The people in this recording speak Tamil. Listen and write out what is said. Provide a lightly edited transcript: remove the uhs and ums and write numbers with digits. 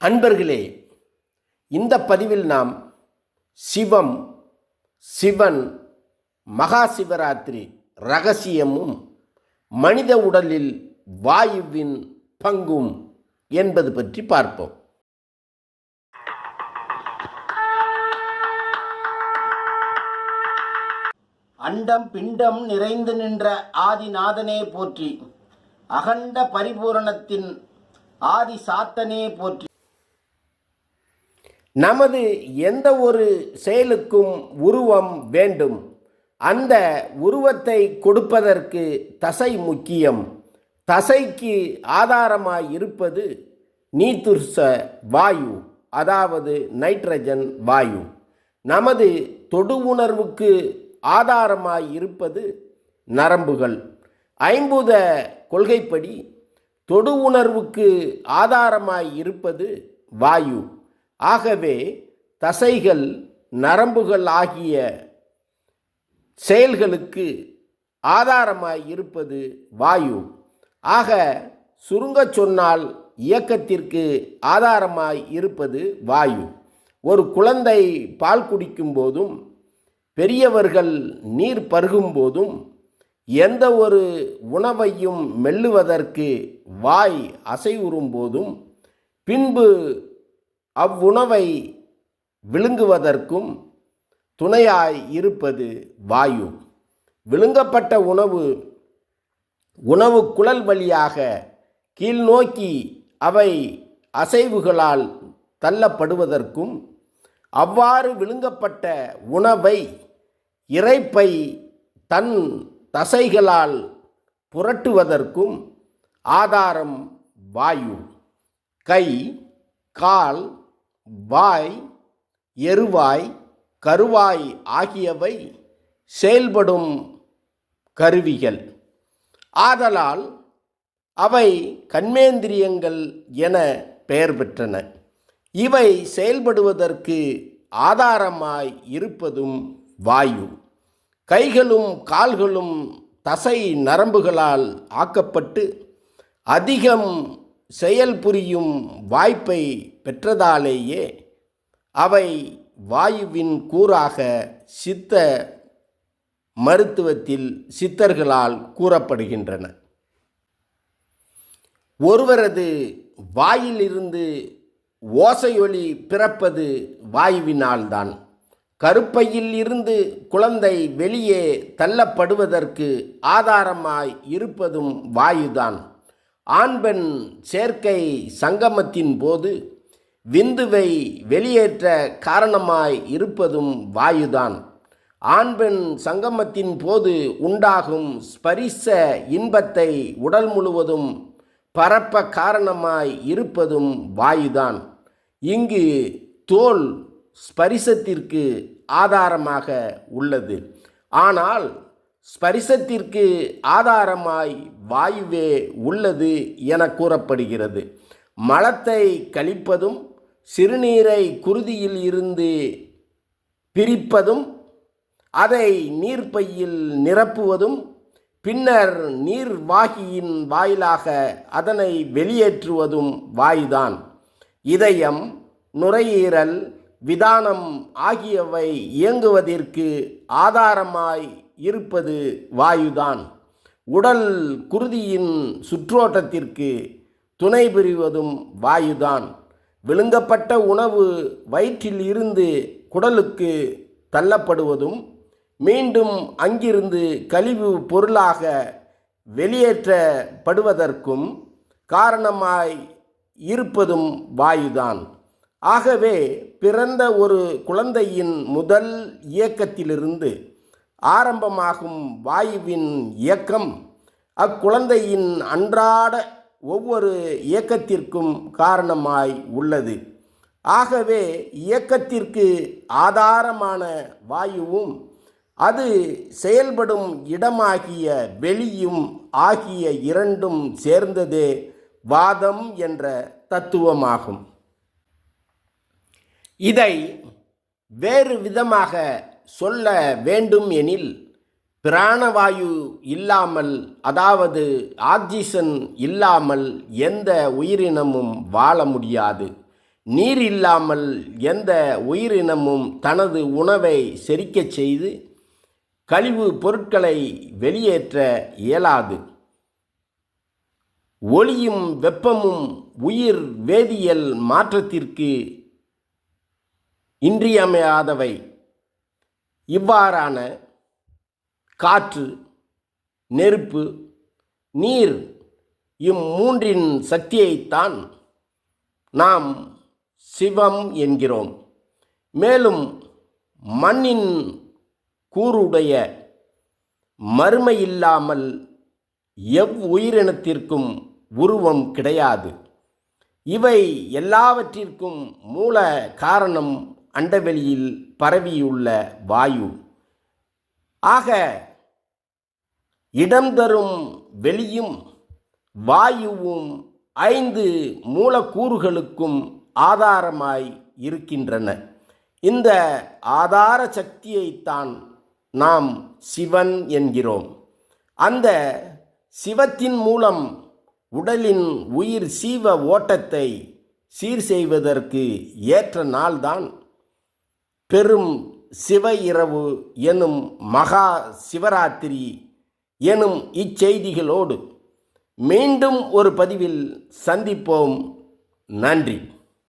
அன்பர்களே, இந்த பதிவில் நாம் சிவம், சிவன், மகா சிவராத்திரி இரகசியமும் மனித உடலில் வாயுவின் பங்கும் என்பது பற்றி பார்ப்போம். அண்டம் பிண்டம் நிறைந்து நின்ற ஆதிநாதனே போற்றி, அகண்ட பரிபூரணத்தின் ஆதி சாத்தனே போற்றி. நமது எந்த ஒரு செயலுக்கும் உருவம் வேண்டும். அந்த உருவத்தை கொடுப்பதற்கு தசை முக்கியம். தசைக்கு ஆதாரமாய் இருப்பது நீத்துர்ச வாயு, அதாவது நைட்ரஜன் வாயு. நமது தொடு உணர்வுக்கு ஆதாரமாய் இருப்பது நரம்புகள். ஐம்பூத கொள்கைப்படி தொடு உணர்வுக்கு ஆதாரமாய் இருப்பது வாயு. ஆகவே தசைகள், நரம்புகள் ஆகிய செயல்களுக்கு ஆதாரமாய் இருப்பது வாயு. ஆக சுருங்கச் சொன்னால் இயக்கத்திற்கு ஆதாரமாய் இருப்பது வாயு. ஒரு குழந்தை பால் குடிக்கும் போதும், பெரியவர்கள் நீர் பருகும் போதும், எந்த ஒரு உணவையும் மெல்லுவதற்கு வாய் அசைவுறும் போதும், பின்பு அவ்வுணவை விழுங்குவதற்கும் துணையாய் இருப்பது வாயு. விழுங்கப்பட்ட உணவு குழல் வழியாக கீழ்நோக்கி அவை அசைவுகளால் தள்ளப்படுவதற்கும், அவ்வாறு விழுங்கப்பட்ட உணவை இரைப்பை தன் தசைகளால் புரட்டுவதற்கும் ஆதாரம் வாயு. கை, கால், வாய், எருவாய், கருவாய் ஆகியவை செயல்படும் கருவிகள். ஆதலால் அவை கண்மேந்திரியங்கள் என பெயர் பெற்றன. இவை செயல்படுவதற்கு ஆதாரமாய் இருப்பதும் வாயு. கைகளும் கால்களும் தசை நரம்புகளால் ஆக்கப்பட்டு அதிகம் செயல் புரியும் வாய்ப்பை பெற்றதாலேயே அவை வாயுவின் கூறாக சித்த மருத்துவத்தில் சித்தர்களால் கூறப்படுகின்றன. ஒருவரது வாயிலிருந்து ஓசையொலி பிறப்பது வாயுவினால்தான். கருப்பையில் இருந்து குழந்தை வெளியே தள்ளப்படுவதற்கு ஆதாரமாய் இருப்பதும் வாயுதான். ஆண் பெண் சேர்க்கை சங்கமத்தின் போது விந்துவை வெளியேற்ற காரணமாய் இருப்பதும் வாயுதான். ஆண் பெண் சங்கமத்தின் போது உண்டாகும் ஸ்பரிச இன்பத்தை உடல் முழுவதும் பரப்ப காரணமாய் இருப்பதும் வாயுதான். இங்கு தோல் ஸ்பரிசத்திற்கு ஆதாரமாக உள்ளது. ஆனால் ஸ்பரிசத்திற்கு ஆதாரமாய் வாயுவே உள்ளது என கூறப்படுகிறது. மலத்தை கழிப்பதும், சிறுநீரை குருதியில் இருந்து பிரிப்பதும், அதை நீர்ப்பையில் நிரப்புவதும், பின்னர் நீர்வாகியின் வாயிலாக அதனை வெளியேற்றுவதும் வாயுதான். இதயம், நுரையீரல், விதானம் ஆகியவை இயங்குவதற்கு ஆதாரமாய் இருப்பது வாயுதான். உடல் குருதியின் சுற்றோட்டத்திற்கு துணை புரிவதும் வாயுதான். விழுங்கப்பட்ட உணவு வயிற்றில் இருந்து குடலுக்கு தள்ளப்படுவதும், மீண்டும் அங்கிருந்து கழிவு பொருளாக வெளியேற்றப்படுவதற்கும் காரணமாய் இருப்பதும் வாயுதான். ஆகவே பிறந்த ஒரு குழந்தையின் முதல் இயக்கத்திலிருந்து ஆரம்பமாகும் வாயுவின் இயக்கம் அக்குழந்தையின் அன்றாட ஒவ்வொரு இயக்கத்திற்கும் காரணமாய் உள்ளது. ஆகவே இயக்கத்திற்கு ஆதாரமான வாயுவும் அது செயல்படும் இடமாகிய வெளியும் ஆகிய இரண்டும் சேர்ந்ததே வாதம் என்ற தத்துவமாகும். இதை வேறு விதமாக சொல்ல வேண்டும் எனில், பிராணவாயு இல்லாமல், அதாவது ஆக்சிஜன் இல்லாமல் எந்த உயிரினமும் வாழ முடியாது. நீர் இல்லாமல் எந்த உயிரினமும் தனது உணவை செரிக்கச் செய்து கழிவு பொருட்களை வெளியேற்ற இயலாது. ஒளியும் வெப்பமும் உயிர் வேதியியல் மாற்றத்திற்கு இன்றியமையாதவை. இவ்வாறான காற்று, நெருப்பு, நீர் இம்மூன்றின் சக்தியைத்தான் நாம் சிவம் என்கிறோம். மேலும் மண்ணின் கூறுடைய மறுமையில்லாமல் உயிரினத்திற்கும் உருவம் கிடையாது. இவை எல்லாவற்றிற்கும் மூல காரணம் அண்டவெளியில் பரவியுள்ள வாயு. ஆக இடம் தரும் வெளியும் வாயுவும் 5 மூலக்கூறுகளுக்கும் ஆதாரமாய் இருக்கின்றன. இந்த ஆதார சக்தியைத்தான் நாம் சிவன் என்கிறோம். அந்த சிவத்தின் மூலம் உடலின் உயிர் சீவ ஓட்டத்தை சீர் செய்வதற்கு ஏற்ற நாள்தான் பெரும் சிவ இரவு எனும் மகா சிவராத்திரி எனும் இச்செய்திகளோடு மீண்டும் ஒரு பதிவில் சந்திப்போம். நன்றி.